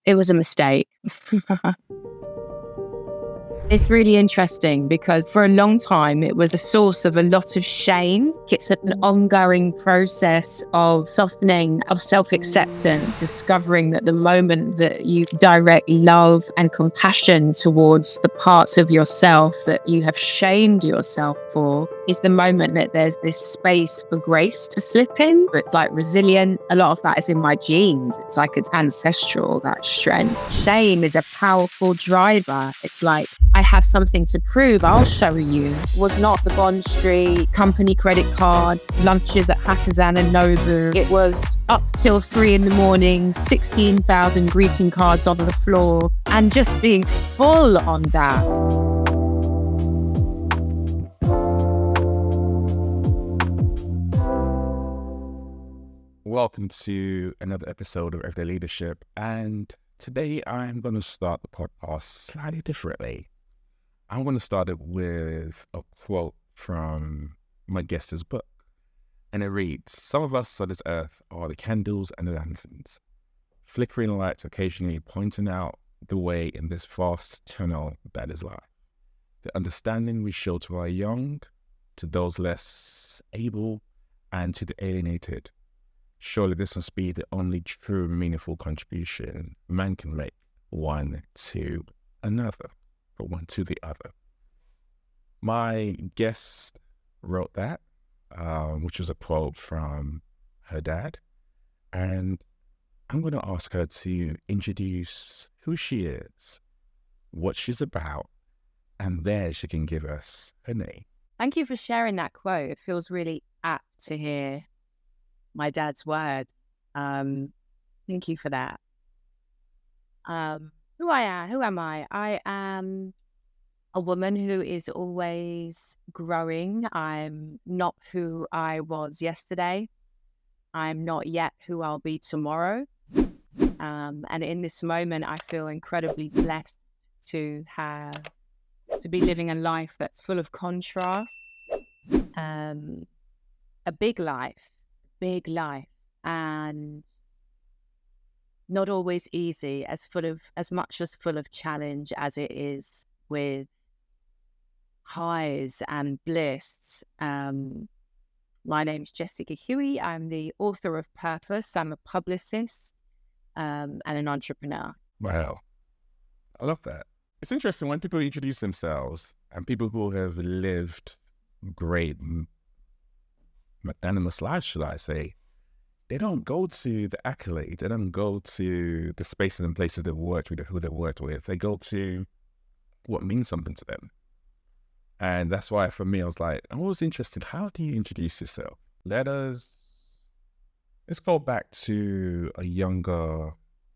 It was a mistake. It's really interesting because for a long time, it was a source of a lot of shame. It's an ongoing process of softening, of self-acceptance, discovering that the moment that you direct love and compassion towards the parts of yourself that you have shamed yourself for is the moment that there's this space for grace to slip in. It's like resilient. A lot of that is in my genes. It's like it's ancestral, that strength. Shame is a powerful driver. It's like, I have something to prove, I'll show you. It was not the Bond Street, company credit card, lunches at Hakazan and Nobu. It was up till 3 a.m, 16,000 greeting cards on the floor, and just being full on that. Welcome to another episode of Everyday Leadership, and today I'm going to start the podcast slightly differently. I'm going to start it with a quote from my guest's book, and it reads, "Some of us on this earth are the candles and the lanterns, flickering lights occasionally pointing out the way in this vast tunnel that is life. The understanding we show to our young, to those less able, and to the alienated. Surely this must be the only true meaningful contribution man can make, one to another, or one to the other." My guest wrote that, which was a quote from her dad, and I'm going to ask her to introduce who she is, what she's about, and then she can give us her name. Thank you for sharing that quote. It feels really apt to hear my dad's words. Thank you for that. Who am I? I am a woman who is always growing. I'm not who I was yesterday. I'm not yet who I'll be tomorrow. And in this moment, I feel incredibly blessed to be living a life that's full of contrast. A big life, and not always easy, as much full of challenge as it is with highs and bliss. My name's Jessica Huie. I'm the author of Purpose. I'm a publicist and an entrepreneur. Wow. I love that. It's interesting when people introduce themselves and people who have lived great, magnanimous lives, should I say, they don't go to the accolades. They don't go to the spaces and places they've worked with, who they've worked with. They go to what means something to them. And that's why, for me, I was like, I'm always interested. How do you introduce yourself? Let's go back to a younger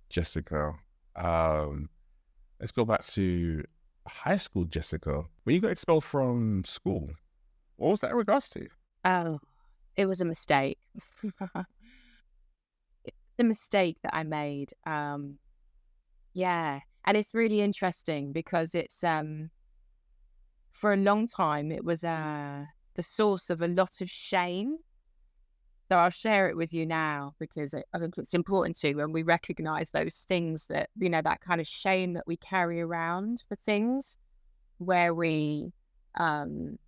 Jessica. Let's go back to high school Jessica. When you got expelled from school, what was that in regards to? Oh, it was a mistake. The mistake that I made. Yeah. And it's really interesting because it's, for a long time, it was the source of a lot of shame. So I'll share it with you now because I think it's important to, when we recognize those things that, that kind of shame that we carry around for things where we, you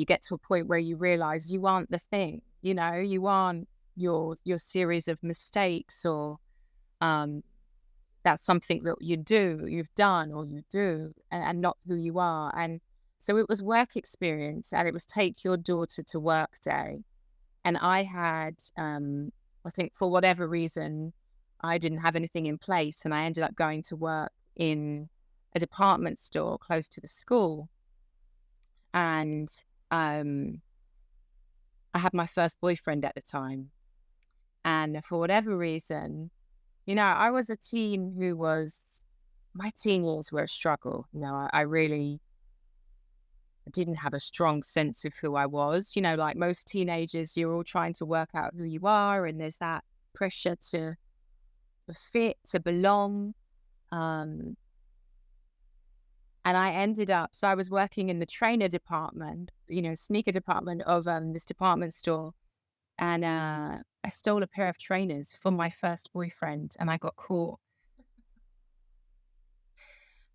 get to a point where you realize you aren't the thing, you aren't your series of mistakes, or that's something that you've done, or you do, and not who you are. And so it was work experience, and it was take your daughter to work day. And I had, I think for whatever reason, I didn't have anything in place, and I ended up going to work in a department store close to the school. And I had my first boyfriend at the time. And for whatever reason, I was a teen my teen years were a struggle. I really didn't have a strong sense of who I was. Like most teenagers, you're all trying to work out who you are, and there's that pressure to fit, to belong. And I ended up, so I was working in the trainer department, sneaker department of this department store. And I stole a pair of trainers for my first boyfriend, and I got caught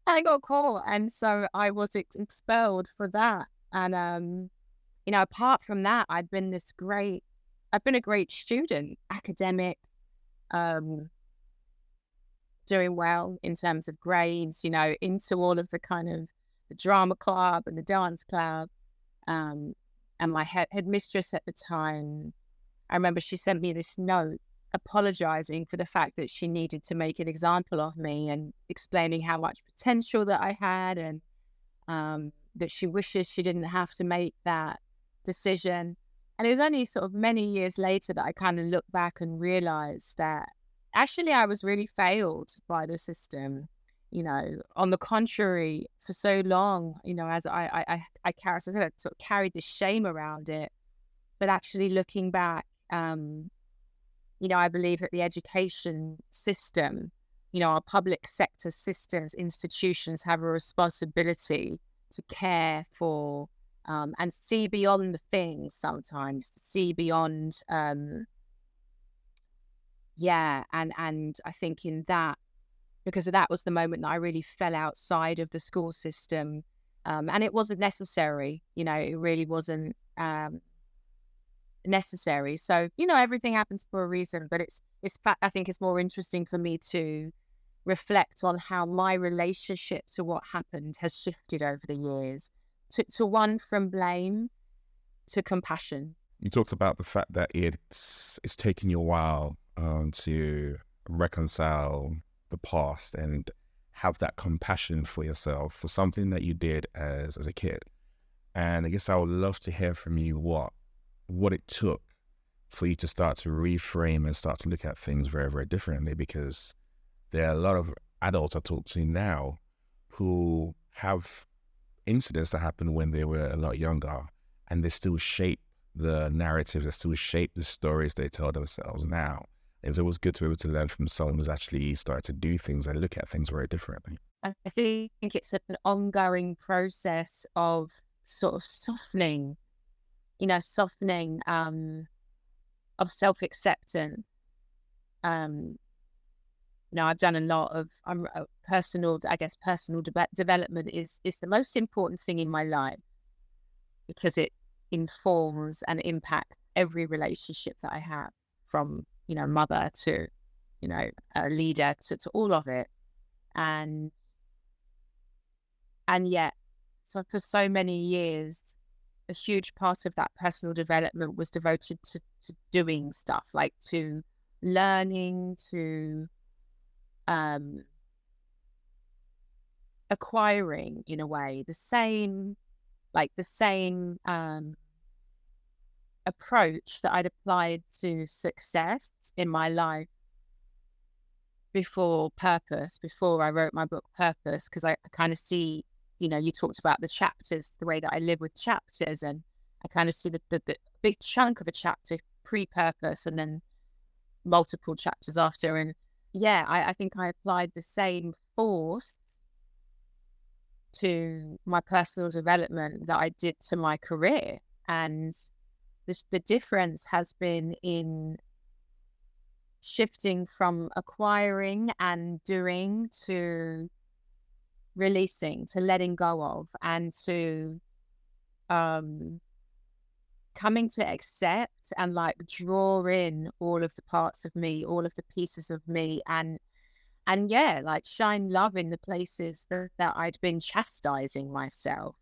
I got caught. And so I was expelled for that. And, apart from that, I've been a great student, academic, um, doing well in terms of grades, into all of the kind of the drama club and the dance club. Um, and my headmistress at the time, I remember she sent me this note apologizing for the fact that she needed to make an example of me and explaining how much potential that I had, and that she wishes she didn't have to make that decision. And it was only sort of many years later that I kind of looked back and realized that actually I was really failed by the system. On the contrary, for so long, as I carried, so I sort of carried this shame around it. But actually looking back, I believe that the education system, our public sector systems, institutions have a responsibility to care for and see beyond the things sometimes, see beyond, and I think in that, because that was the moment that I really fell outside of the school system, and it wasn't necessary, it really wasn't necessary. So, everything happens for a reason, but I think it's more interesting for me to reflect on how my relationship to what happened has shifted over the years, to one from blame to compassion. You talked about the fact that it's taken you a while to reconcile the past and have that compassion for yourself for something that you did as a kid. And I guess I would love to hear from you what it took for you to start to reframe and start to look at things very, very differently, because there are a lot of adults I talk to now who have incidents that happened when they were a lot younger, and they still shape the narratives, they still shape the stories they tell themselves now. It's always good to be able to learn from someone who's actually started to do things and look at things very differently. I think it's an ongoing process of sort of softening of self-acceptance. I've done a lot of personal development is the most important thing in my life, because it informs and impacts every relationship that I have, from, mother to, a leader to all of it. And yet, so for so many years, a huge part of that personal development was devoted to doing stuff, like to learning, to acquiring, in a way, the same approach that I'd applied to success in my life before I wrote my book Purpose, because I kind of see, you talked about the chapters, the way that I live with chapters, and I kind of see the big chunk of a chapter pre-purpose and then multiple chapters after. And I think I applied the same force to my personal development that I did to my career. And the difference has been in shifting from acquiring and doing to releasing, to letting go of, and to coming to accept and like draw in all of the parts of me, all of the pieces of me, and like shine love in the places that I'd been chastising myself.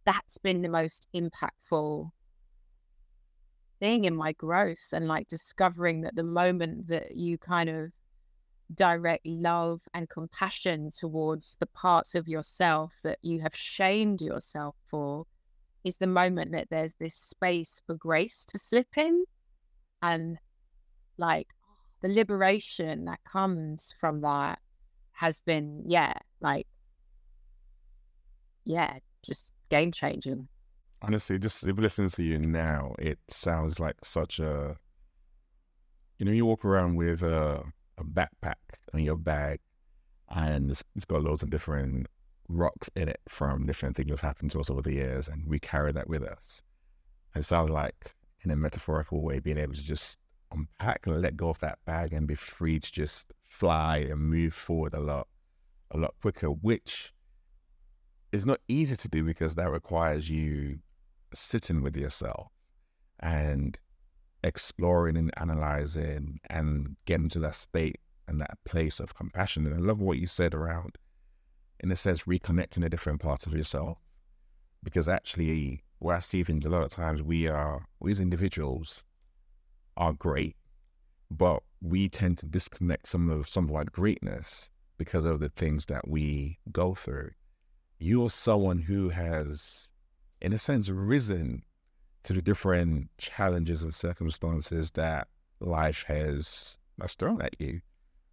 That's been the most impactful thing in my growth, and like discovering that the moment that you kind of direct love and compassion towards the parts of yourself that you have shamed yourself for is the moment that there's this space for grace to slip in. And like the liberation that comes from that has been, just game changing. Honestly, just listening to you now, it sounds like such a, you walk around with a backpack in your bag, and it's got loads of different rocks in it from different things that have happened to us over the years, and we carry that with us. It sounds like, in a metaphorical way, being able to just unpack and let go of that bag and be free to just fly and move forward a lot a lot quicker, which is not easy to do because that requires you sitting with yourself and exploring and analyzing and getting to that state and that place of compassion. And I love what you said around, in a sense, reconnecting a different part of yourself. Because actually, where I see things a lot of times, we as individuals are great, but we tend to disconnect some of our greatness because of the things that we go through. You're someone who has, in a sense, risen to the different challenges and circumstances that life has thrown at you.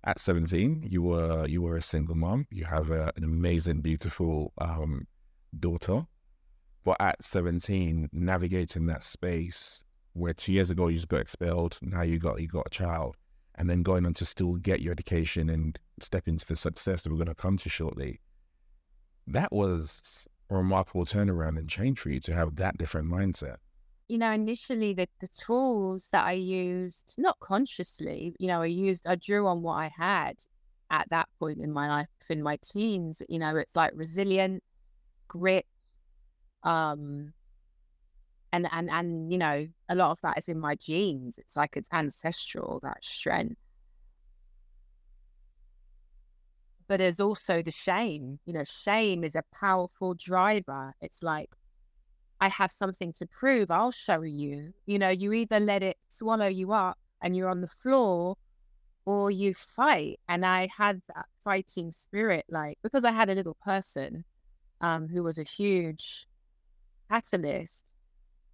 At 17, you were a single mom. You have an amazing, beautiful daughter. But at 17, navigating that space where 2 years ago you just got expelled, now you got a child, and then going on to still get your education and step into the success that we're going to come to shortly. That was a remarkable turnaround and change for you to have that different mindset. Initially the tools that I used, not consciously, I drew on what I had at that point in my life, in my teens. It's like resilience, grit, and a lot of that is in my genes. It's like it's ancestral, that strength. But there's also the shame. Shame is a powerful driver. It's like, I have something to prove. I'll show you. You either let it swallow you up and you're on the floor, or you fight. And I had that fighting spirit, because I had a little person who was a huge catalyst.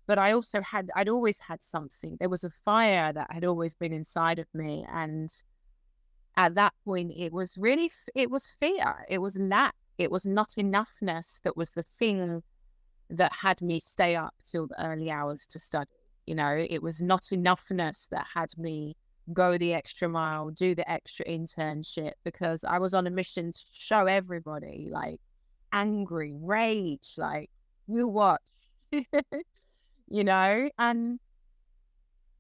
But I'd always had something. There was a fire that had always been inside of me. And at that point, it was fear. It was lack. It was not enoughness that was the thing that had me stay up till the early hours to study. It was not enoughness that had me go the extra mile, do the extra internship, because I was on a mission to show everybody, angry, rage, you watch, and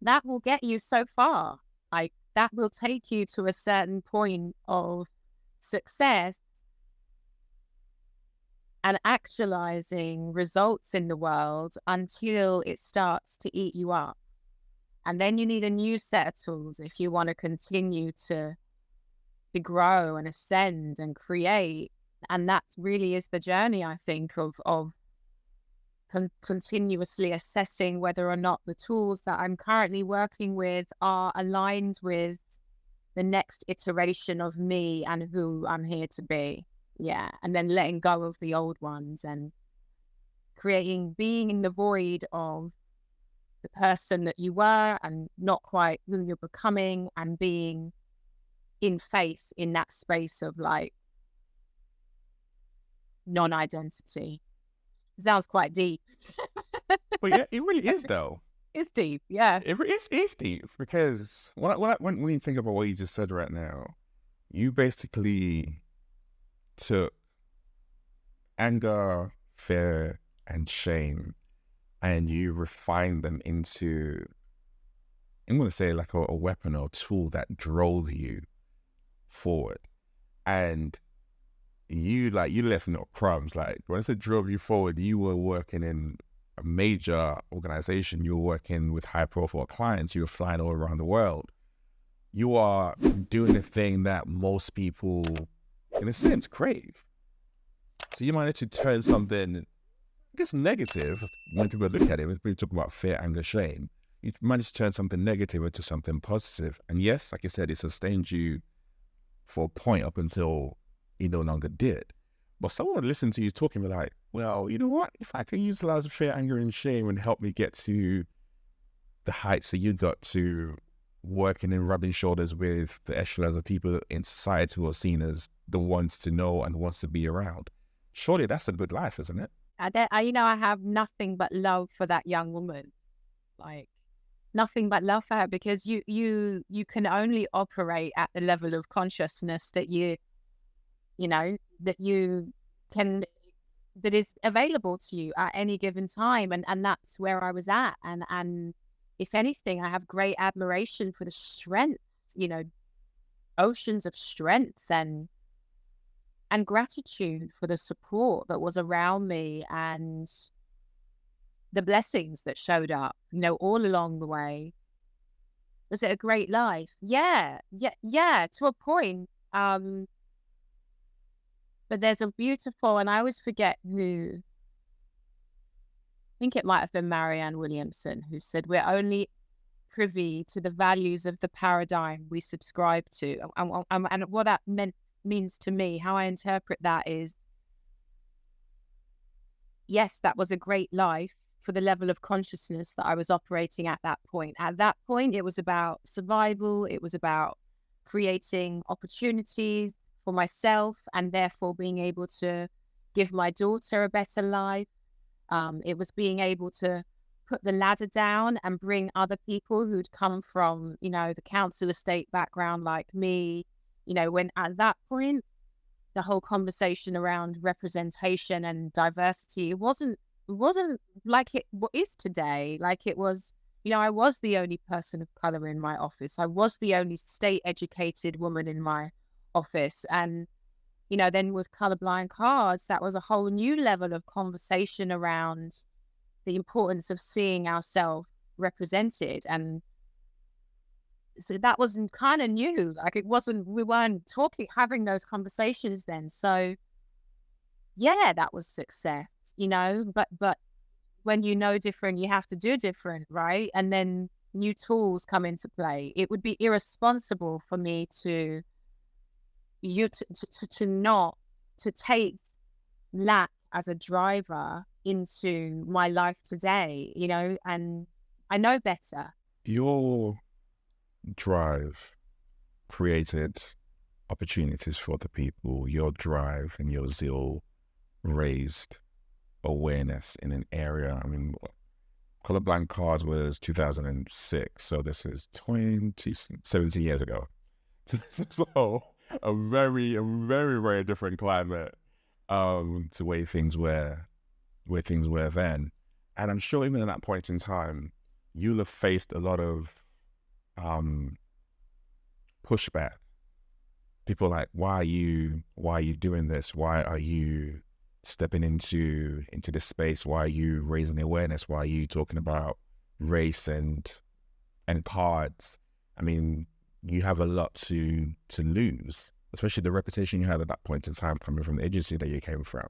that will get you so far. That will take you to a certain point of success and actualizing results in the world until it starts to eat you up. And then you need a new set of tools if you want to continue to grow and ascend and create. And that really is the journey, I think, of continuously assessing whether or not the tools that I'm currently working with are aligned with the next iteration of me and who I'm here to be. Yeah. And then letting go of the old ones and being in the void of the person that you were and not quite who you're becoming, and being in faith in that space of non-identity. Sounds quite deep. But yeah, it really is though. It's deep, yeah. It's deep, because when you think about what you just said right now, you basically took anger, fear, and shame, and you refined them into, I'm going to say, a weapon or tool that drove you forward. And you left no crumbs. When I said drove you forward, you were working in a major organization. You were working with high profile clients. You were flying all around the world. You are doing the thing that most people, in a sense, crave. So you managed to turn something, I guess, negative, when people look at it, when people talk about fear, anger, shame, you managed to turn something negative into something positive. And yes, like I said, it sustained you for a point up until you no longer did. But someone would listen to you talking and be like, well, you know what? If I can utilize fear, anger, and shame and help me get to the heights that you got to, working and rubbing shoulders with the echelons of people in society who are seen as the ones to know and wants to be around, surely that's a good life, isn't it? I have nothing but love for that young woman. Nothing but love for her, because you can only operate at the level of consciousness that that is available to you at any given time. And that's where I was at. And if anything, I have great admiration for the strength, oceans of strength and and gratitude for the support that was around me and the blessings that showed up, all along the way. Was it a great life? Yeah, to a point. But there's a beautiful, and I always forget who, I think it might have been Marianne Williamson, who said, we're only privy to the values of the paradigm we subscribe to. And what that means to me, how I interpret that is, yes, that was a great life for the level of consciousness that I was operating at that point. At that point, it was about survival. It was about creating opportunities for myself and therefore being able to give my daughter a better life. It was being able to put the ladder down and bring other people who'd come from, the council estate background like me, when at that point, the whole conversation around representation and diversity, it wasn't like it is today. Like it was, I was the only person of color in my office. I was the only state educated woman in my office. And, then with colorblind cards, that was a whole new level of conversation around the importance of seeing ourselves represented. And so that was kind of new. Like we weren't having those conversations then. So yeah, that was success, but when different, you have to do different, right? And then new tools come into play. It would be irresponsible for me to take lack as a driver into my life today, and I know better. Your drive created opportunities for the people. Your drive and your zeal raised awareness in an area. I mean, Colorblind Cards was 2006, so this is 17 years ago. So a very, very different climate to where things were then. And I'm sure even at that point in time, you'll have faced a lot of pushback. People like, why are you doing this? Why are you stepping into this space? Why are you raising awareness? Why are you talking about race and cards? I mean, you have a lot to lose, especially the reputation you had at that point in time coming from the agency that you came from.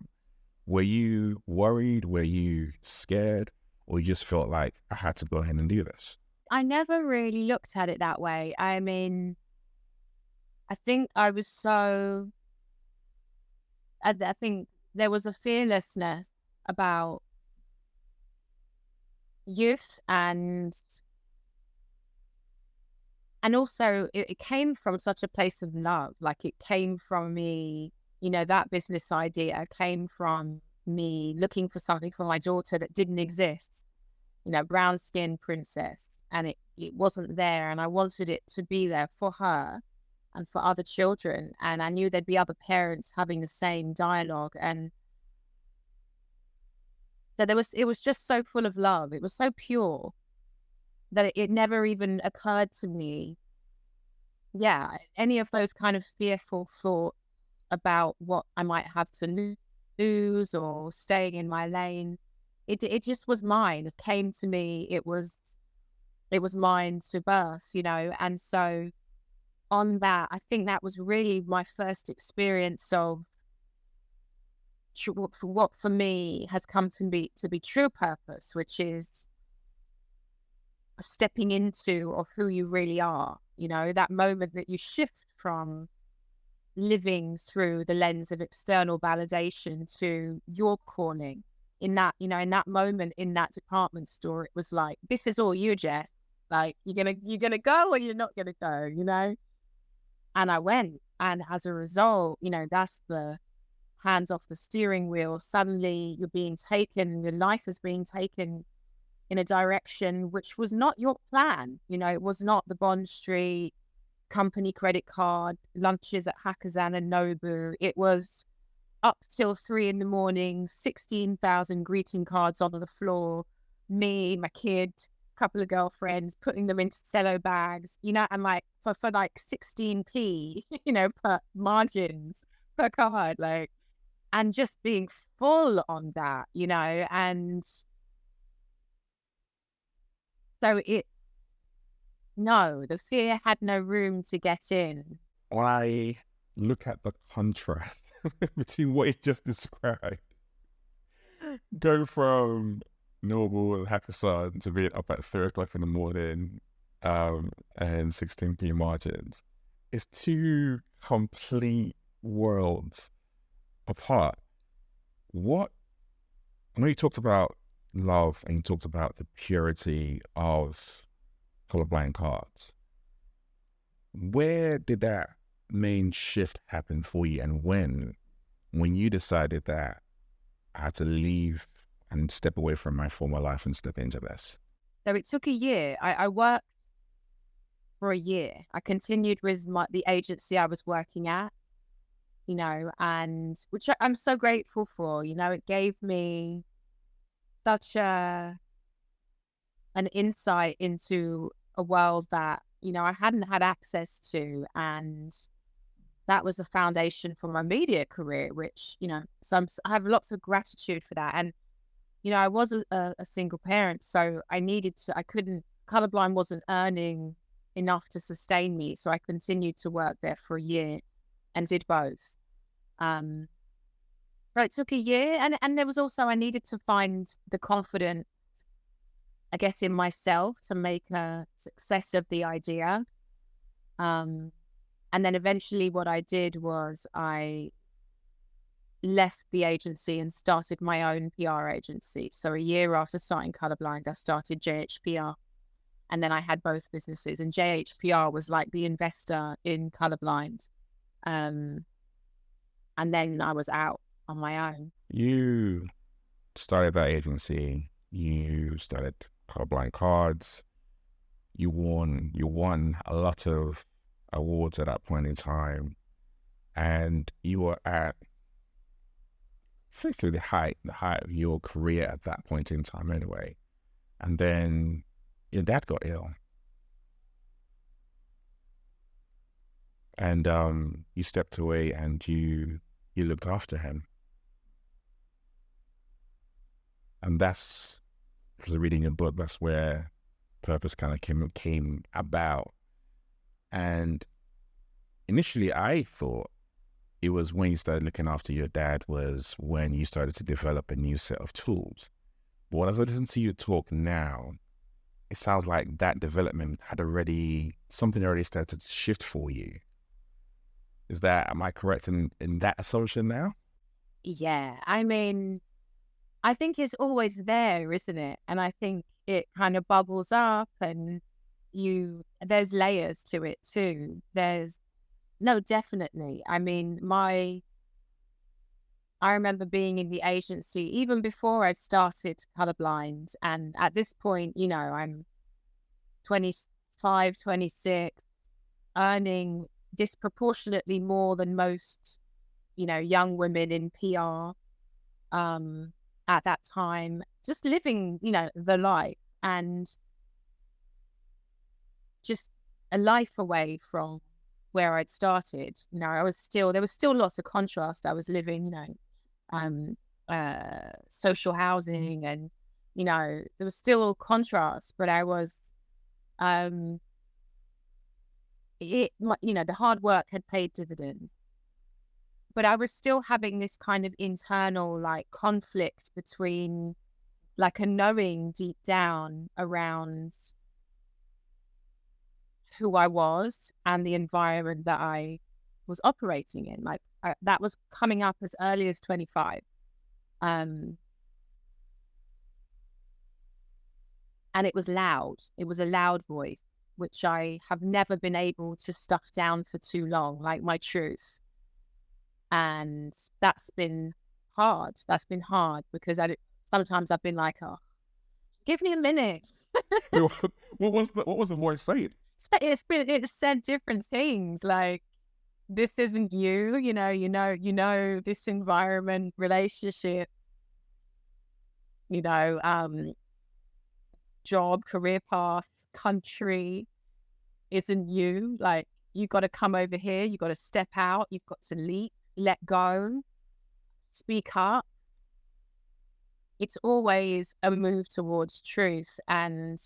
Were you worried? Were you scared? Or you just felt like, I had to go ahead and do this? I never really looked at it that way. I mean, I think I think there was a fearlessness about youth and also it came from such a place of love. Like it came from me, that business idea came from me looking for something for my daughter that didn't exist, brown skin princess, and it wasn't there. And I wanted it to be there for her and for other children. And I knew there'd be other parents having the same dialogue. And that it was just so full of love. It was so pure that it never even occurred to me, any of those kind of fearful thoughts about what I might have to lose or staying in my lane. It just was mine. It came to me. It was mine to birth, and so on that, I think that was really my first experience of what for me has come to be true purpose, which is stepping into of who you really are, that moment that you shift from living through the lens of external validation to your calling. In that, in that moment in that department store, it was like, this is all you, Jess. Like, you're gonna go or you're not gonna go, And I went, and as a result, that's the hands off the steering wheel. Suddenly you're being taken, your life is being taken in a direction which was not your plan. It was not the Bond Street company credit card, lunches at Hakazan and Nobu. It was up till 3 a.m, 16,000 greeting cards on the floor, me, my kid, couple of girlfriends, putting them into cello bags, and like for like 16p, per margins, work hard, like, and just being full on that, you know, and so it's no, the fear had no room to get in. When I look at the contrast between what you just described, go from normal hackathon to being up at 3 o'clock in the morning, and 16p margins, it's two complete worlds apart. What, when you talked about love and you talked about the purity of colorblind cards, where did that main shift happen for you, and when you decided that I had to leave and step away from my former life and step into this? So it took a year. I worked for a year. I continued with the agency I was working at, you know, and which I'm so grateful for. You know, it gave me such an insight into a world that, you know, I hadn't had access to. And that was the foundation for my media career, which, you know, I have lots of gratitude for that. And, you know, I was a single parent, so I couldn't, Colorblind wasn't earning enough to sustain me. So I continued to work there for a year and did both. So it took a year, and there was also, I needed to find the confidence, I guess, in myself to make a success of the idea. And then eventually what I did was I left the agency and started my own PR agency. So a year after starting Colorblind, I started JHPR. And then I had both businesses, and JHPR was like the investor in Colorblind. And then I was out on my own. You started that agency, you started Colorblind Cards, you won a lot of awards at that point in time, and you were at through the height of your career at that point in time anyway. And then your dad got ill, and you stepped away and you looked after him. And that's, because reading a book, that's where purpose kind of came about. And initially I thought it was when you started looking after your dad was when you started to develop a new set of tools. But as I listen to you talk now, it sounds like that development had something already started to shift for you. Am I correct in that assumption now? Yeah, I mean, I think it's always there, isn't it? And I think it kind of bubbles up, and there's layers to it too. No, definitely. I mean, I remember being in the agency even before I started Colorblind. And at this point, you know, I'm 25, 26, earning disproportionately more than most, you know, young women in PR at that time, just living, you know, the life, and just a life away from where I'd started. You know, there was still lots of contrast. I was living, you know, social housing, and, you know, there was still contrast, but I was, you know, the hard work had paid dividends. But I was still having this kind of internal, like, conflict between, like, a knowing deep down around who I was and the environment that I was operating in. Like, that was coming up as early as 25. And it was loud. It was a loud voice, which I have never been able to stuff down for too long, like my truth. And that's been hard. Because sometimes I've been like, oh, give me a minute. What was the voice saying? It's said different things, like, this isn't you, you know, this environment, relationship, you know, job, career path, country isn't you. Like, you got to come over here, you got to step out, you've got to leap. let go, speak up, it's always a move towards truth. And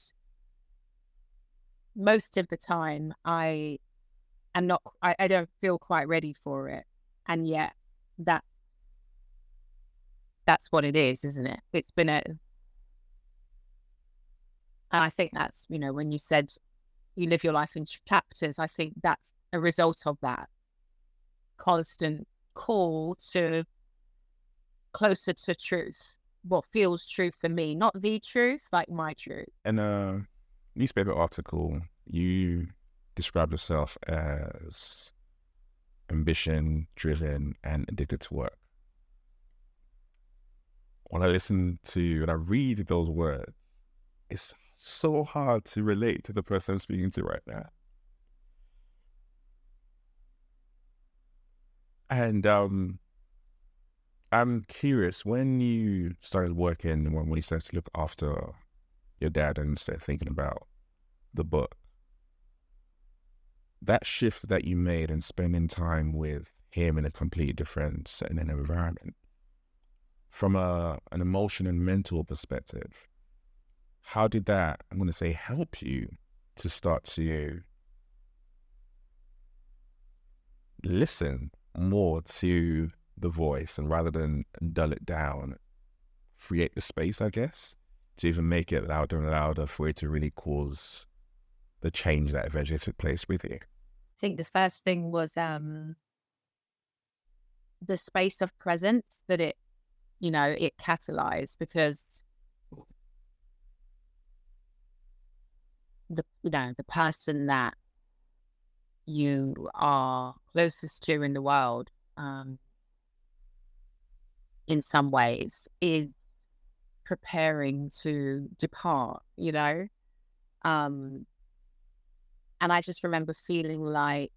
most of the time I don't feel quite ready for it. And yet that's what it is, isn't it? It's been and I think that's, when you said you live your life in chapters, I think that's a result of that constant call to closer to truth, what feels true for me, not the truth, like my truth. In a newspaper article, you describe yourself as ambition driven and addicted to work. When I read those words, it's so hard to relate to the person I'm speaking to right now. And I'm curious, when you started working, when you started to look after your dad and started thinking about the book, that shift that you made and spending time with him in a completely different setting and environment, from an emotion and mental perspective, how did that, I'm going to say, help you to start to listen more to the voice, and rather than dull it down, create the space, I guess, to even make it louder and louder for it to really cause the change that eventually took place with you? I think the first thing was the space of presence that it catalyzed, because the person that you are closest to in the world, in some ways, is preparing to depart, and I just remember feeling like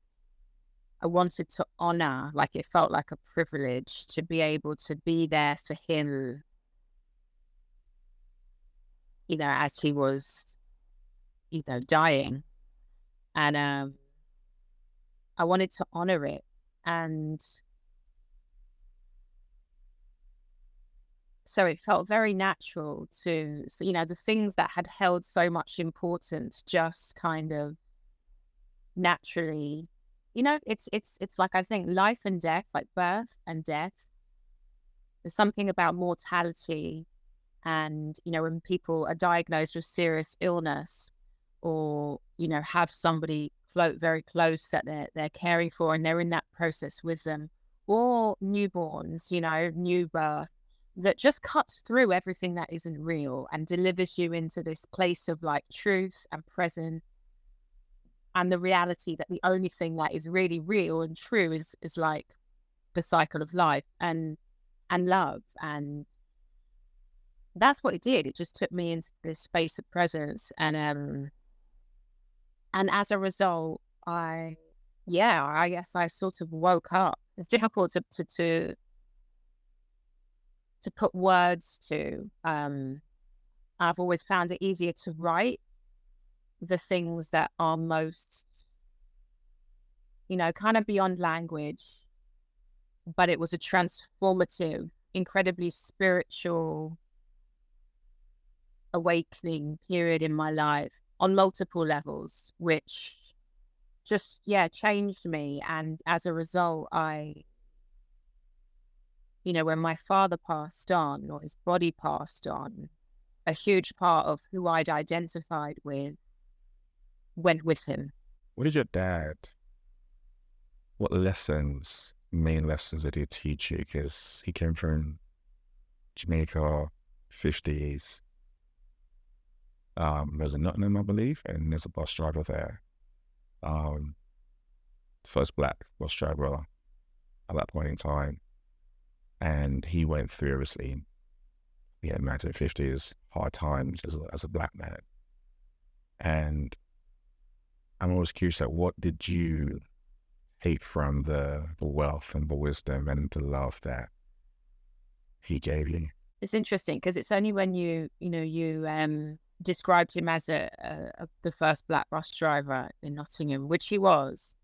I wanted to honor, like it felt like a privilege to be able to be there for him, as he was, dying. And I wanted to honor it. And so it felt very natural to, the things that had held so much importance just kind of naturally, it's like, I think life and death, like birth and death, there's something about mortality. And, when people are diagnosed with serious illness, or, have somebody very close that they're caring for, and they're in that process with them, or newborns, new birth, that just cuts through everything that isn't real and delivers you into this place of like truth and presence, and the reality that the only thing that is really real and true is like the cycle of life and love. And that's what it did. It just took me into this space of presence. And as a result, I guess I sort of woke up. It's difficult to put words to. I've always found it easier to write the things that are most, kind of beyond language. But it was a transformative, incredibly spiritual awakening period in my life on multiple levels, which just, changed me. And as a result, when my father passed on, or his body passed on, a huge part of who I'd identified with went with him. What main lessons did he teach you? Because he came from Jamaica, 50s. There's a Nottingham, I believe, and there's a bus driver there. First black bus driver at that point in time. And he went through, obviously, 1950s, hard times as a black man. And I'm always curious, what did you take from the wealth and the wisdom and the love that he gave you? It's interesting because it's only when you described him as the first black bus driver in Nottingham, which he was,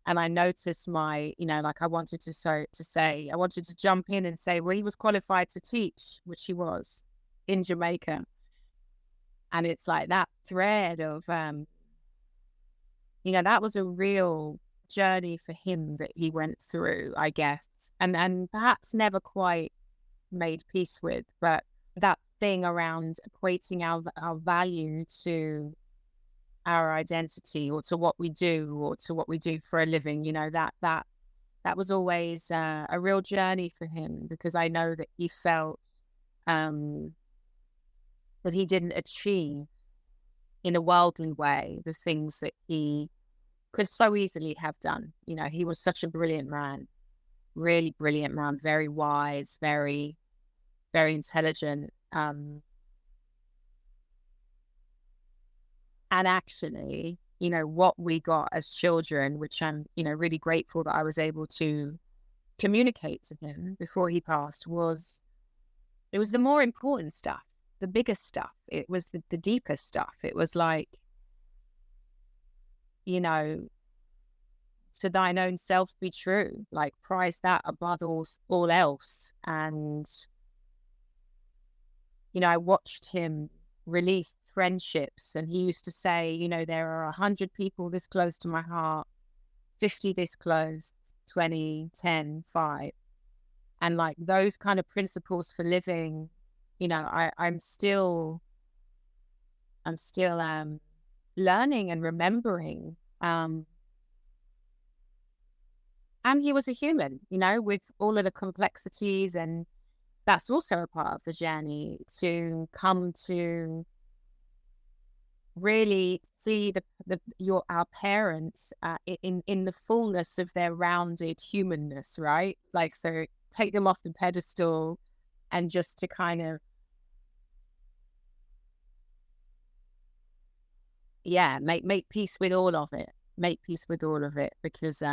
And I noticed my, like I wanted I wanted to jump in and say, well, he was qualified to teach, which he was in Jamaica. And it's like that thread of, that was a real journey for him that he went through, I guess. And perhaps never quite made peace with, but that thing around equating our value to our identity or to what we do or to what we do for a living, that was always a real journey for him, because I know that he felt that he didn't achieve in a worldly way the things that he could so easily have done. He was such a brilliant man, really brilliant man, very wise, very, very intelligent. And actually, what we got as children, which I'm, really grateful that I was able to communicate to him before he passed, it was the more important stuff, the bigger stuff. It was the deeper stuff. It was like, to thine own self be true, like prize that above all else. And, I watched him release friendships, and he used to say, there are 100 people this close to my heart, 50 this close, 20, 10, 5. And like those kind of principles for living, I'm still learning and remembering. And he was a human, with all of the complexities, and that's also a part of the journey, to come to really see our parents in the fullness of their rounded humanness, right? Like, so take them off the pedestal and just to kind of, make peace with all of it. Make peace with all of it, because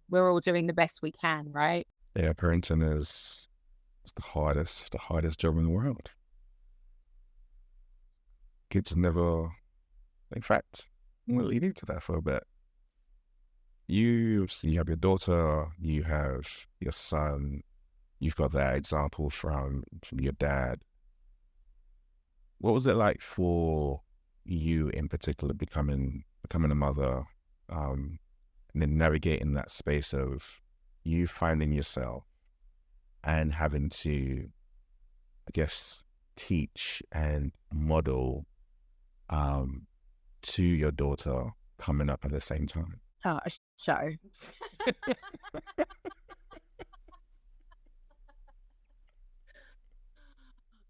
we're all doing the best we can, right? Yeah, parenting is the hardest job in the world. Kids never, in fact, I'm going to lead into that for a bit. You have your daughter, you have your son, you've got that example from your dad. What was it like for you in particular, becoming a mother, and then navigating that space of you finding yourself and having to, I guess, teach and model to your daughter coming up at the same time? Oh, so.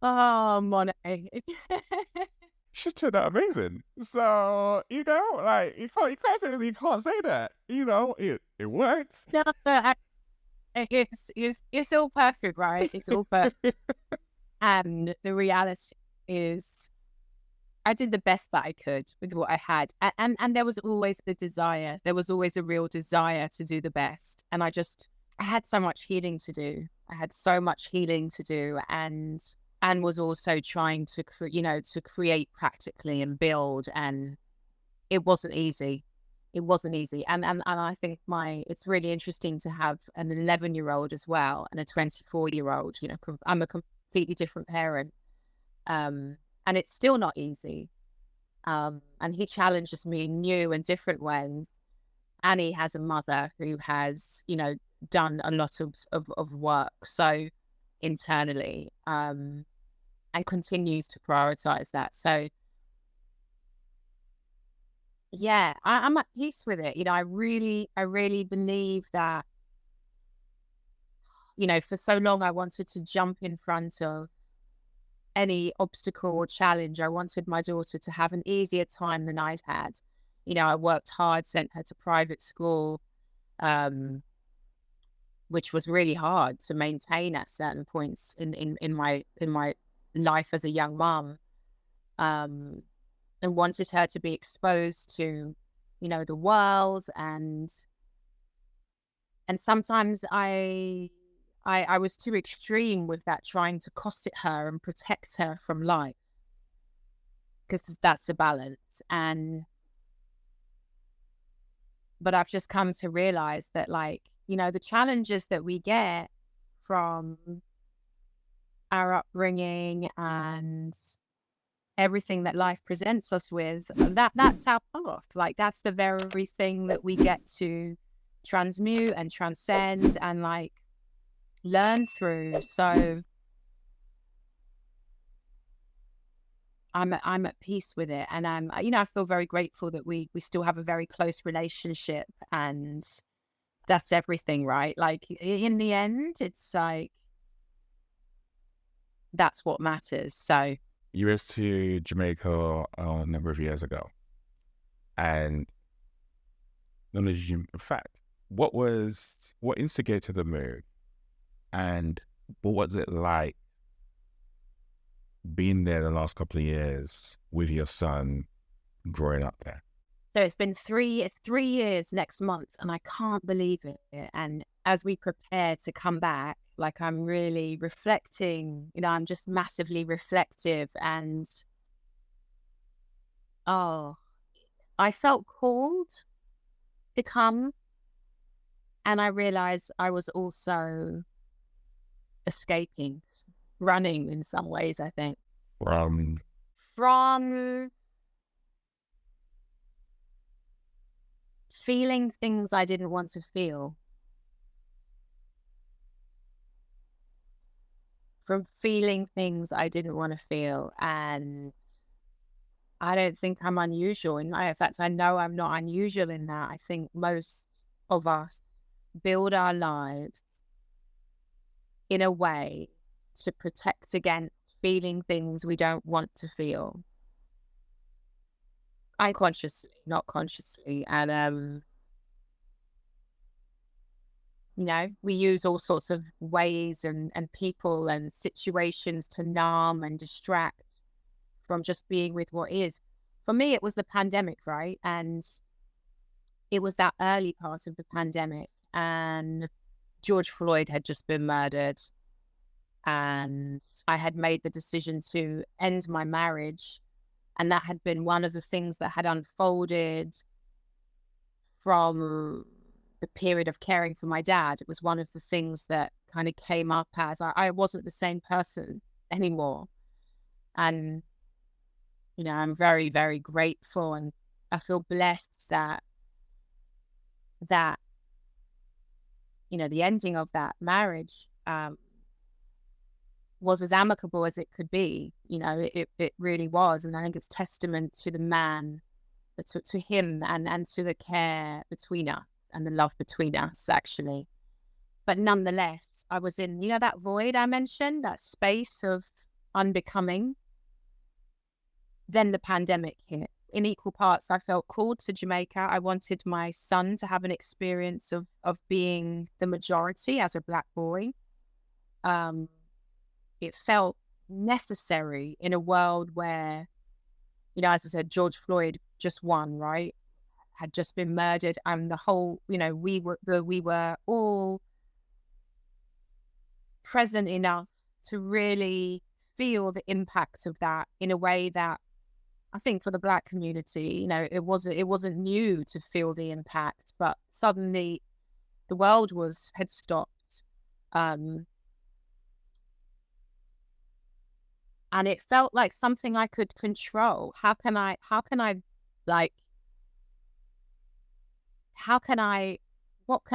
Oh, Monet. She turned out amazing. So, like, you can't say that. It worked. No, it's all perfect, right? It's all perfect. And the reality is, I did the best that I could with what I had. And there was always the desire. There was always a real desire to do the best. And I had so much healing to do. And was also trying to create practically and build. And it wasn't easy. And I think it's really interesting to have an 11-year-old as well and a 24-year-old. I'm a completely different parent. And it's still not easy. And he challenges me in new and different ways. And he has a mother who has, done a lot of work so internally, and continues to prioritize that. So yeah, I'm at peace with it. I really believe that, for so long I wanted to jump in front of any obstacle or challenge. I wanted my daughter to have an easier time than I'd had. I worked hard, sent her to private school, which was really hard to maintain at certain points in my life as a young mom, and wanted her to be exposed to, the world. And sometimes I was too extreme with that, trying to cosset her and protect her from life, because that's a balance. And But I've just come to realize that, like, you know, the challenges that we get from our upbringing and everything that life presents us with, that's our path. Like, that's the very thing that we get to transmute and transcend and like learn through. So I'm at peace with it, and you know, I feel very grateful that we still have a very close relationship, and that's everything, right? Like, in the end, it's like that's what matters. So You went to Jamaica a number of years ago, and in fact, what instigated the move, and what was it like being there the last couple of years with your son growing up there? So it's 3 years next month, and I can't believe it. And as we prepare to come back, like, I'm really reflecting, you know, I'm just massively reflective. And oh, I felt called to come, and I realized I was also escaping, running in some ways, I think, From from feeling things I didn't want to feel. From feeling things I didn't want to feel. And I don't think I'm unusual in fact, I know I'm not unusual in that. I think most of us build our lives in a way to protect against feeling things we don't want to feel. Unconsciously, not consciously. And you know, we use all sorts of ways and people and situations to numb and distract from just being with what is. For me, it was the pandemic, right? And it was that early part of the pandemic, and George Floyd had just been murdered, and I had made the decision to end my marriage. And that had been one of the things that had unfolded from the period of caring for my dad. It was one of the things that kind of came up as I wasn't the same person anymore. And, you know, I'm very, very grateful, and I feel blessed that, you know, the ending of that marriage was as amicable as it could be. You know, it really was. And I think it's testament to the man, to him, and to the care between us and the love between us, actually. But nonetheless, I was in, you know, that void I mentioned, that space of unbecoming. Then the pandemic hit. In equal parts, I felt called to Jamaica. I wanted my son to have an experience of being the majority as a Black boy. It felt necessary in a world where, you know, as I said, George Floyd just won, right? Had just been murdered, and the whole, you know, we were all present enough to really feel the impact of that in a way that I think for the Black community, you know, it wasn't new to feel the impact, but suddenly the world had stopped. And it felt like something I could control. What can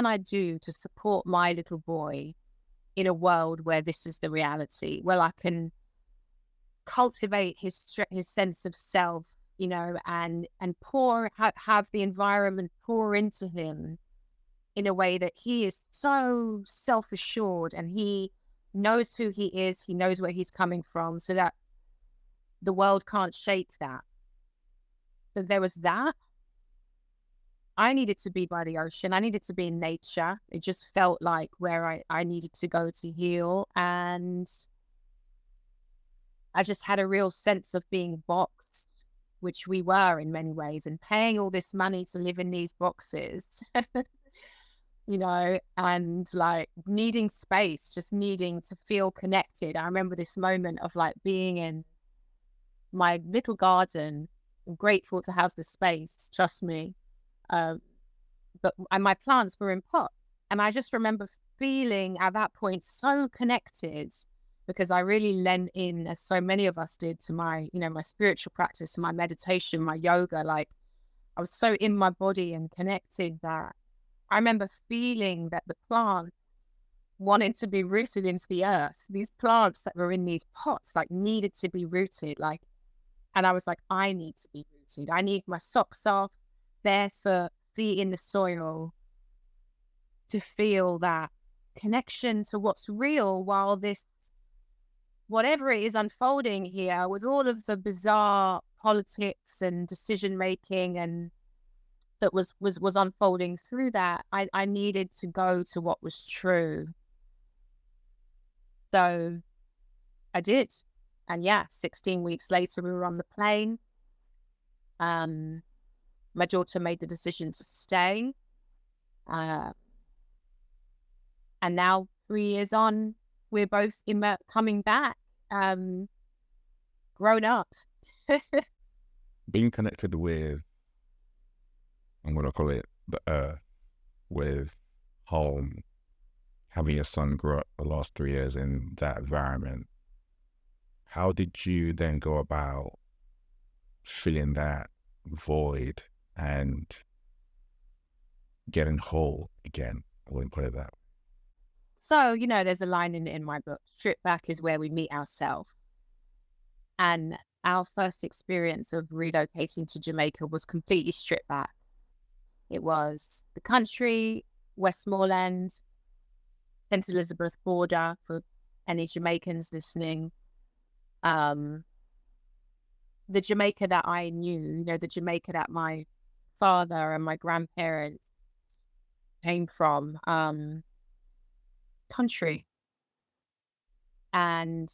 I do to support my little boy in a world where this is the reality? Well, I can cultivate his sense of self, you know, and have the environment pour into him in a way that he is so self-assured, and he knows who he is, he knows where he's coming from, so that the world can't shake that. So there was that. I needed to be by the ocean. I needed to be in nature. It just felt like where I needed to go to heal. And I just had a real sense of being boxed, which we were in many ways, and paying all this money to live in these boxes. You know, and like needing space, just needing to feel connected. I remember this moment of like being in my little garden. I'm grateful to have the space, trust me. But and my plants were in pots. And I just remember feeling at that point so connected, because I really lent in, as so many of us did, to my, my spiritual practice, my meditation, my yoga. Like, I was so in my body and connected that I remember feeling that the plants wanted to be rooted into the earth. These plants that were in these pots, like, needed to be rooted. Like, and I was like, I need to be rooted. I need my socks off, barefoot, feet in the soil, to feel that connection to what's real, while this, whatever it is unfolding here, with all of the bizarre politics and decision making and that was unfolding through that, I needed to go to what was true. So I did. And yeah, 16 weeks later, we were on the plane. My daughter made the decision to stay. And now 3 years on, we're both coming back, grown up. Being connected with, I'm going to call it the earth, with home, having your son grow up the last 3 years in that environment, how did you then go about filling that void and getting whole again? I wouldn't put it that way. So, there's a line in my book, strip back is where we meet ourselves. And our first experience of relocating to Jamaica was completely stripped back. It was the country, Westmoreland, St. Elizabeth border, for any Jamaicans listening. The Jamaica that I knew, the Jamaica that my father and my grandparents came from, country. And,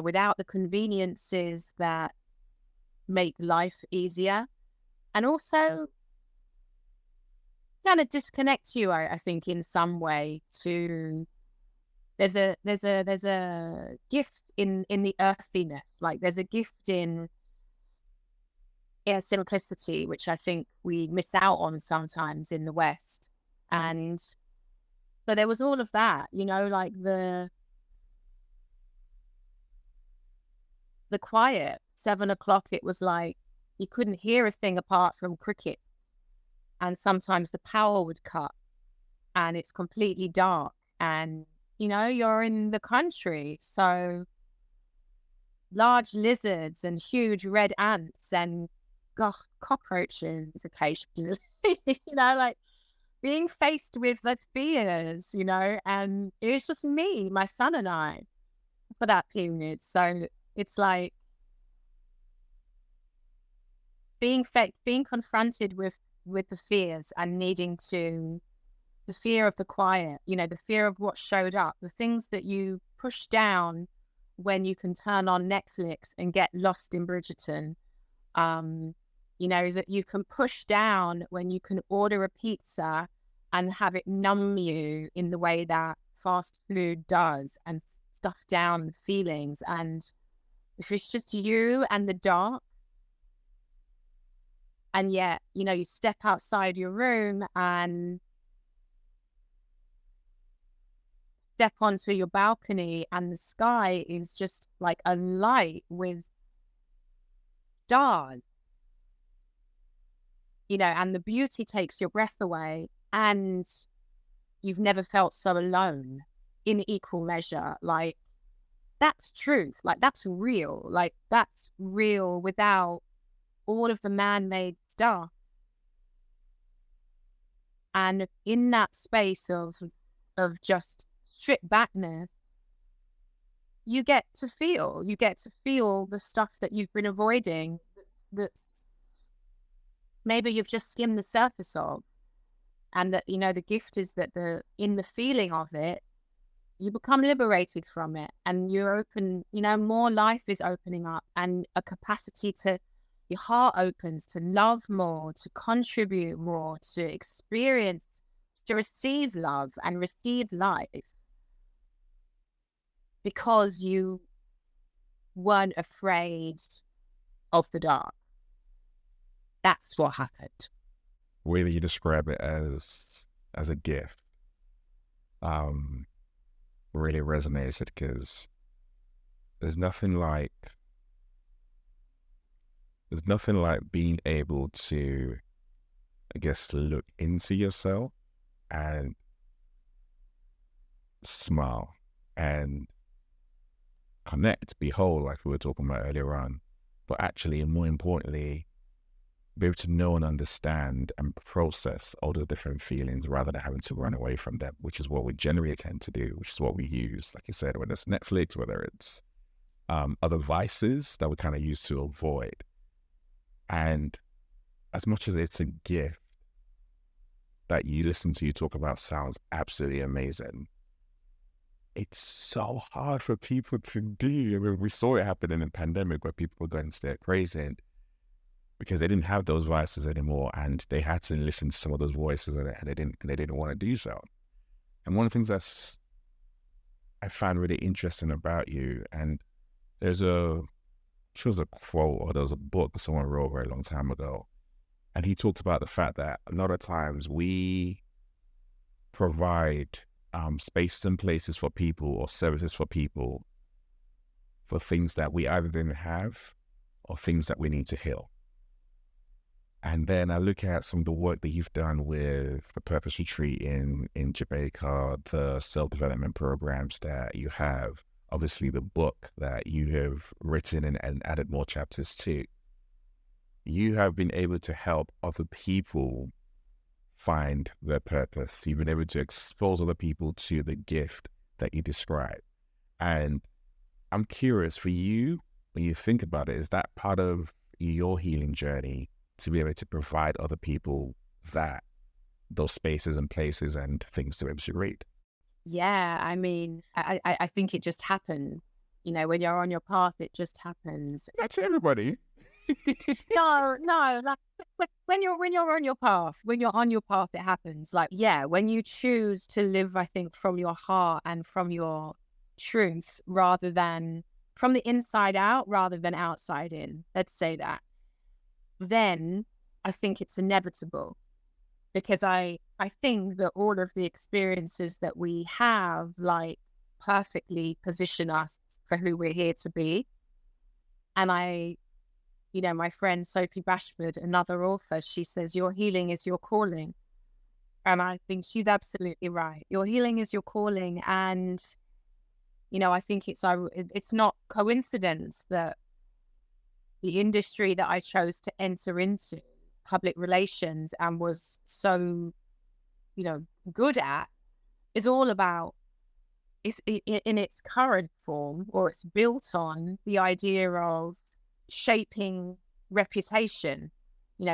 without the conveniences that make life easier, and also kind of disconnect you, I think, in some way. To there's a gift in the earthiness. Like, there's a gift in simplicity, which I think we miss out on sometimes in the West. And so there was all of that, like the quiet. 7:00, it was like you couldn't hear a thing apart from crickets. And sometimes the power would cut and it's completely dark. And, you're in the country. So large lizards and huge red ants and cockroaches occasionally, like being faced with the fears, and it was just me, my son and I for that period. So it's like being confronted with the fears and needing to, the fear of the quiet, the fear of what showed up, the things that you push down when you can turn on Netflix and get lost in Bridgerton, that you can push down when you can order a pizza and have it numb you in the way that fast food does, and stuff down feelings. And if it's just you and the dark, and yet, you step outside your room and step onto your balcony and the sky is just like a light with stars, and the beauty takes your breath away, and you've never felt so alone in equal measure. Like, that's truth. Like, that's real. Like, that's real without all of the man-made stuff. And in that space of just stripped backness, you get to feel the stuff that you've been avoiding, that's maybe you've just skimmed the surface of. And that, the gift is that in the feeling of it, you become liberated from it, and you're open, more life is opening up, and a capacity to, your heart opens to love more, to contribute more, to experience, to receive love and receive life, because you weren't afraid of the dark. That's what happened. way that you describe it as a gift really resonated, because there's nothing like being able to, I guess, look into yourself and smile and connect, be whole, like we were talking about earlier on, but actually, and more importantly, be able to know and understand and process all those different feelings rather than having to run away from them, which is what we generally tend to do, which is what we use, like you said, whether it's Netflix, whether it's other vices that we kind of use to avoid. And as much as it's a gift that you listen to you talk about sounds absolutely amazing, it's so hard for people to do. I mean, we saw it happen in the pandemic where people were going stir crazy and because they didn't have those vices anymore, and they had to listen to some of those voices, and they didn't want to do so. And one of the things I found really interesting about you, and there's a quote, or there was a book that someone wrote a very long time ago, and he talked about the fact that a lot of times we provide spaces and places for people or services for people for things that we either didn't have or things that we need to heal. And then I look at some of the work that you've done with the Purpose Retreat in Jamaica, the self-development programs that you have, obviously the book that you have written and added more chapters to. You have been able to help other people find their purpose. You've been able to expose other people to the gift that you describe. And I'm curious, for you, when you think about it, is that part of your healing journey, to be able to provide other people those spaces and places and things to be able to read? Yeah, I mean, I think it just happens. You know, when you're on your path, it just happens. That's everybody. No, like when you're on your path, it happens. Like, yeah, when you choose to live, I think, from your heart and from your truth, rather than from the inside out, rather than outside in. Let's say that. Then I think it's inevitable, because I think that all of the experiences that we have, like, perfectly position us for who we're here to be. And my friend Sope Agbelusi, another author, she says, your healing is your calling. And I think she's absolutely right. Your healing is your calling. And, I think it's not coincidence that the industry that I chose to enter into, public relations, and was so, good at, is all about, in its current form, or it's built on the idea of shaping reputation,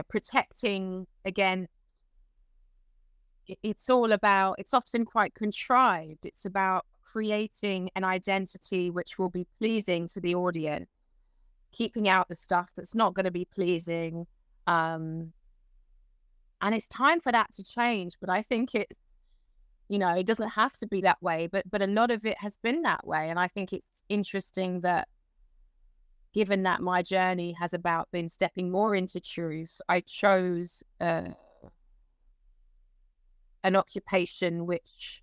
protecting against, it's often quite contrived. It's about creating an identity which will be pleasing to the audience, keeping out the stuff that's not going to be pleasing. And it's time for that to change. But I think it's, it doesn't have to be that way, but a lot of it has been that way. And I think it's interesting that, given that my journey has been stepping more into truth, I chose an occupation which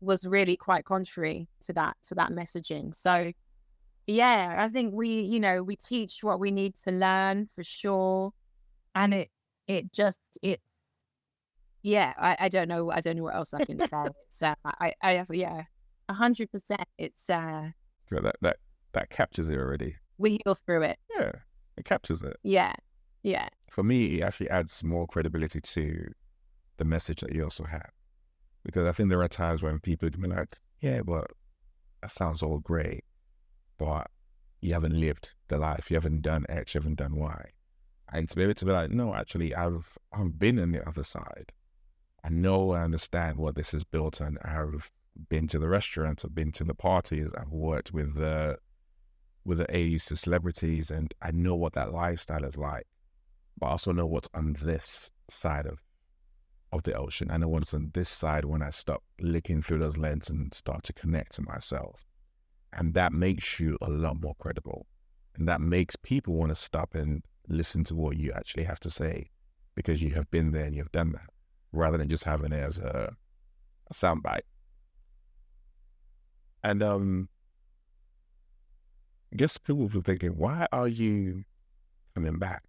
was really quite contrary to that messaging. So yeah, I think we teach what we need to learn, for sure. And I don't know what else I can say. It's I have 100%. It's that captures it already. We heal through it. Yeah, it captures it. Yeah. For me, it actually adds more credibility to the message that you also have, because I think there are times when people can be like, yeah, but that sounds all great, but you haven't lived the life, you haven't done X, you haven't done Y. And to be able to be like, no, actually, I've been on the other side. I know, I understand what this is built on. I've been to the restaurants, I've been to the parties, I've worked with the A's to celebrities, and I know what that lifestyle is like. But I also know what's on this side of the ocean. I know what's on this side when I stop looking through those lenses and start to connect to myself. And that makes you a lot more credible. And that makes people want to stop and listen to what you actually have to say, because you have been there and you've done that, rather than just having it as a soundbite. And I guess people were thinking, why are you coming back?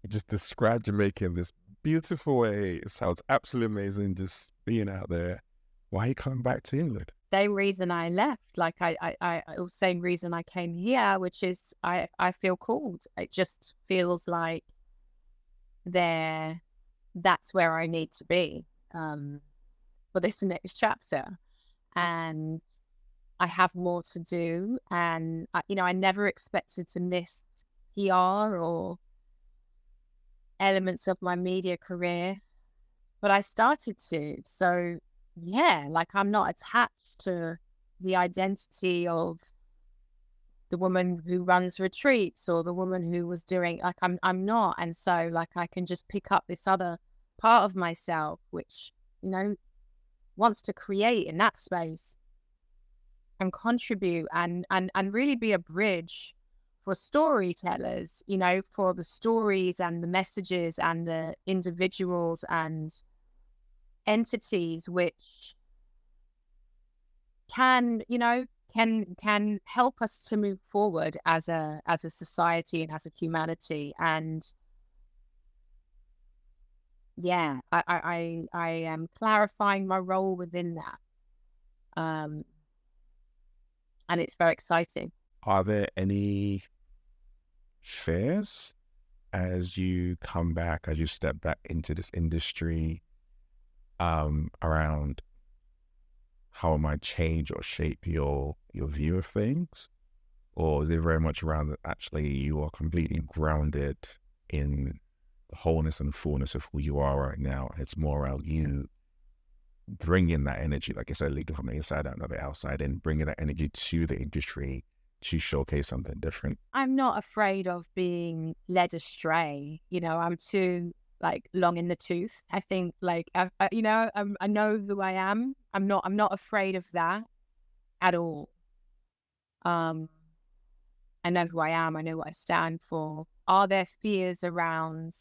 You just described Jamaica in this beautiful way. It sounds absolutely amazing just being out there. Why are you coming back to England? Same reason I left, like same reason I came here, which is I feel called. It just feels like that's where I need to be for this next chapter. And I have more to do. And, I never expected to miss PR or elements of my media career, but I started to. So, yeah, like I'm not attached to the identity of the woman who runs retreats or the woman who was doing, like I'm not. And so like I can just pick up this other part of myself, which, wants to create in that space and contribute and really be a bridge for storytellers, for the stories and the messages and the individuals and entities which can help us to move forward as a society and as a humanity. And yeah, I am clarifying my role within that. And it's very exciting. Are there any fears as you come back, as you step back into this industry, around how it might change or shape your view of things? Or is it very much around that actually you are completely grounded in the wholeness and fullness of who you are right now? It's more around you bringing that energy, like I said, leading from the inside out, not the outside, and bringing that energy to the industry to showcase something different. I'm not afraid of being led astray. I'm too long in the tooth. I think I know who I am. I'm not afraid of that at all. I know who I am. I know what I stand for. Are there fears around,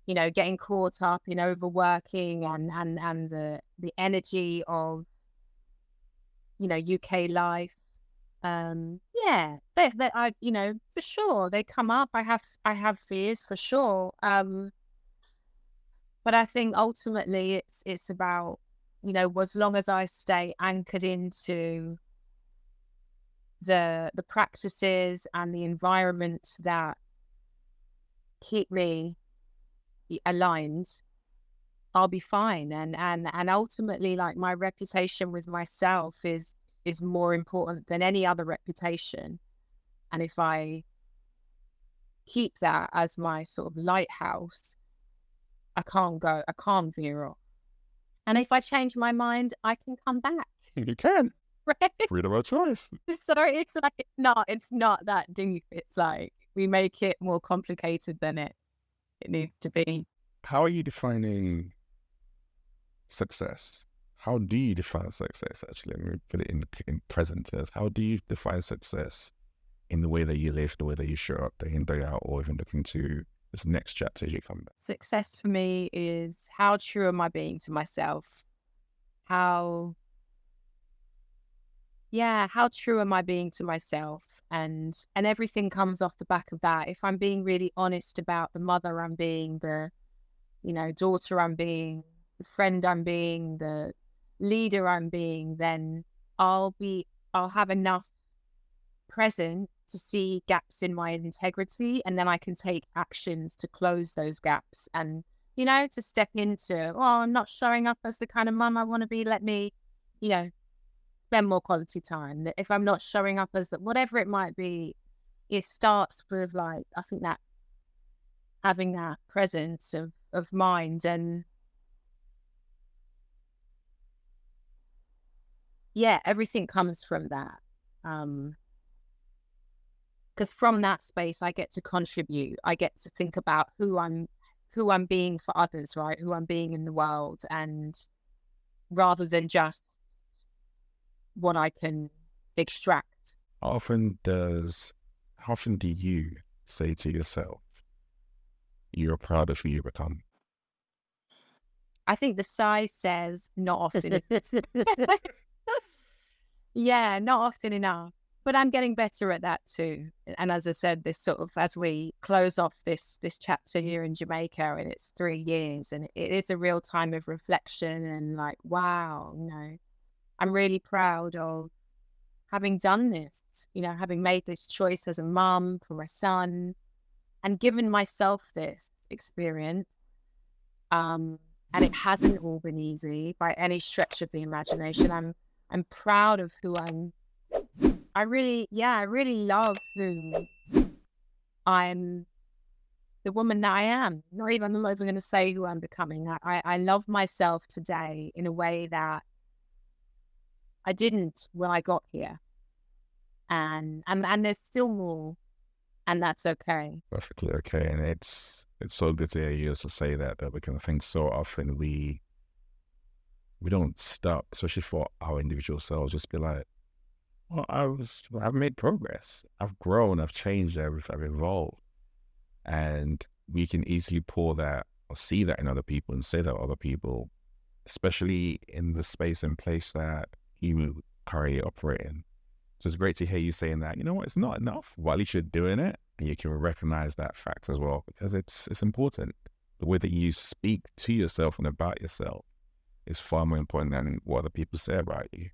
getting caught up in overworking and the energy of, UK life? Yeah, they I, for sure they come up. I have fears for sure. But I think ultimately it's about, as long as I stay anchored into the practices and the environments that keep me aligned, I'll be fine. And ultimately, like, my reputation with myself is more important than any other reputation. And if I keep that as my sort of lighthouse, I can't veer off. And if I change my mind, I can come back. You can. Right? Freedom of choice. So it's like, it's not that deep. It's like we make it more complicated than it needs to be. How are you defining success? How do you define success, actually? Let me put it in present tense. How do you define success in the way that you live, the way that you show up day in, day out, or even looking to this next chapter as you come back? Success for me is, how true am I being to myself? How true am I being to myself? And everything comes off the back of that. If I'm being really honest about the mother I'm being, the, daughter I'm being, the friend I'm being, the leader I'm being, then I'll have enough presence to see gaps in my integrity, and then I can take actions to close those gaps and, to step into, I'm not showing up as the kind of mum I want to be. Let me, spend more quality time. If I'm not showing up as whatever it might be, it starts with, like, I think that having that presence of mind. And yeah, everything comes from that. Because from that space, I get to contribute. I get to think about who I'm being for others, right? Who I'm being in the world, and rather than just what I can extract. How often do you say to yourself, you're proud of who you become? I think the sigh says not often. Yeah, not often enough. But I'm getting better at that too. And as I said, this sort of, as we close off this chapter here in Jamaica, and it's 3 years, and it is a real time of reflection and like, wow, I'm really proud of having done this, having made this choice as a mum for my son and given myself this experience. And it hasn't all been easy by any stretch of the imagination. I'm proud of who I really love who I'm, the woman that I am. I'm not even going to say who I'm becoming. I love myself today in a way that I didn't when I got here. And there's still more, and that's okay. Perfectly okay. And it's so good to hear you also say that, because I think so often we don't stop, especially for our individual selves, just be like, well, I've made progress. I've grown, I've changed, I've evolved. And we can easily pour that or see that in other people and say that to other people, especially in the space and place that you currently operate in. So it's great to hear you saying that, you know what, it's not enough, but at least you're doing it, and you can recognize that fact as well, because it's important. The way that you speak to yourself and about yourself is far more important than what other people say about you.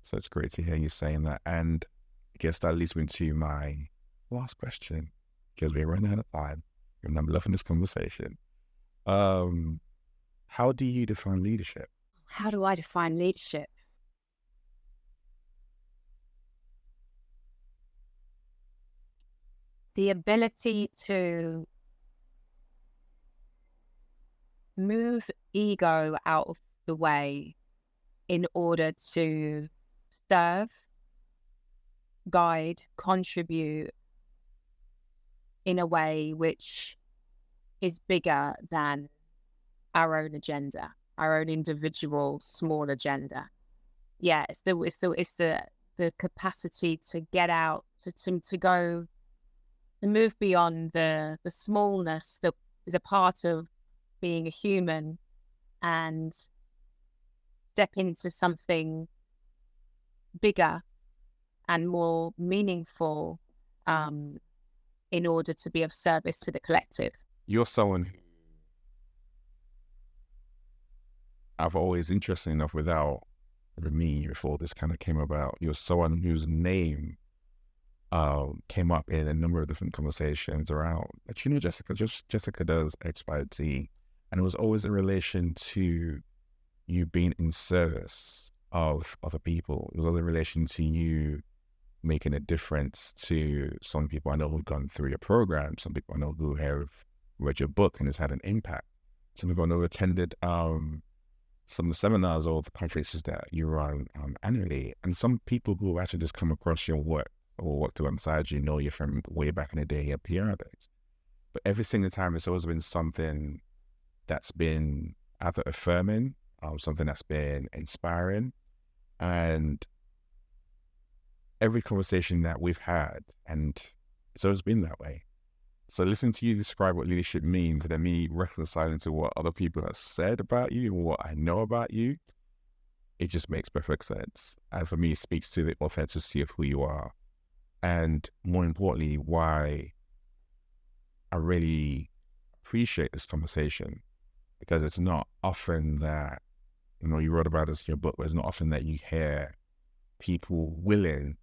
So it's great to hear you saying that. And I guess that leads me to my last question, because we're running out of time and I'm loving this conversation. How do you define leadership? How do I define leadership? The ability to move ego out of the way in order to serve, guide, contribute in a way which is bigger than our own agenda, our own individual small agenda. Yeah, it's the capacity to get out, to go, to move beyond the smallness that is a part of being a human and step into something bigger and more meaningful in order to be of service to the collective. You're someone who I've always, interested enough, without me, before this kind of came about, you're someone whose name came up in a number of different conversations around, like, Jessica does X, Y, Z. And it was always in relation to you being in service of other people. It was always in relation to you making a difference to some people I know who've gone through your program, some people I know who have read your book and has had an impact, some people I know who attended some of the seminars or the conferences that you run annually, and some people who have actually just come across your work or worked alongside you, know you from way back in the day, your PR days. But every single time, it's always been something that's been either affirming, something that's been inspiring. And every conversation that we've had, and it's always been that way. So listening to you describe what leadership means, and then me reconciling to what other people have said about you and what I know about you, it just makes perfect sense. And for me, it speaks to the authenticity of who you are. And more importantly, why I really appreciate this conversation, because it's not often that, you wrote about this in your book, but it's not often that you hear people willing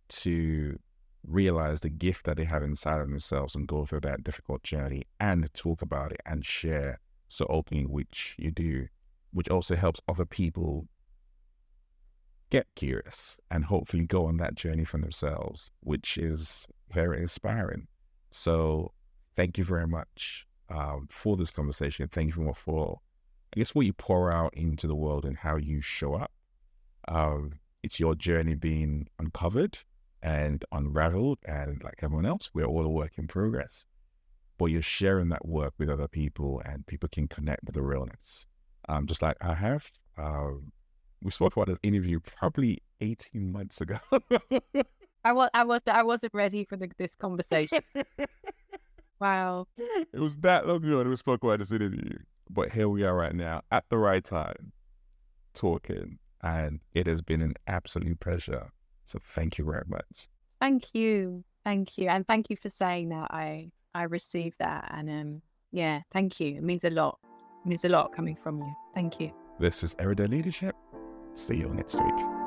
to realize the gift that they have inside of themselves and go through that difficult journey and talk about it and share so openly, which you do, which also helps other people get curious and hopefully go on that journey for themselves, which is very inspiring. So thank you very much for this conversation. Thank you for, I guess, what you pour out into the world and how you show up. It's your journey being uncovered and unraveled, and like everyone else, we're all a work in progress. But you're sharing that work with other people, and people can connect with the realness. Just like I have. We spoke about this interview probably 18 months ago. I wasn't ready for this conversation. Wow. It was that long ago that we spoke about this interview. But here we are right now at the right time talking. And it has been an absolute pleasure. So thank you very much. Thank you. Thank you. And thank you for saying that. I received that. And yeah, thank you. It means a lot. It means a lot coming from you. Thank you. This is Everyday Leadership. See you next week.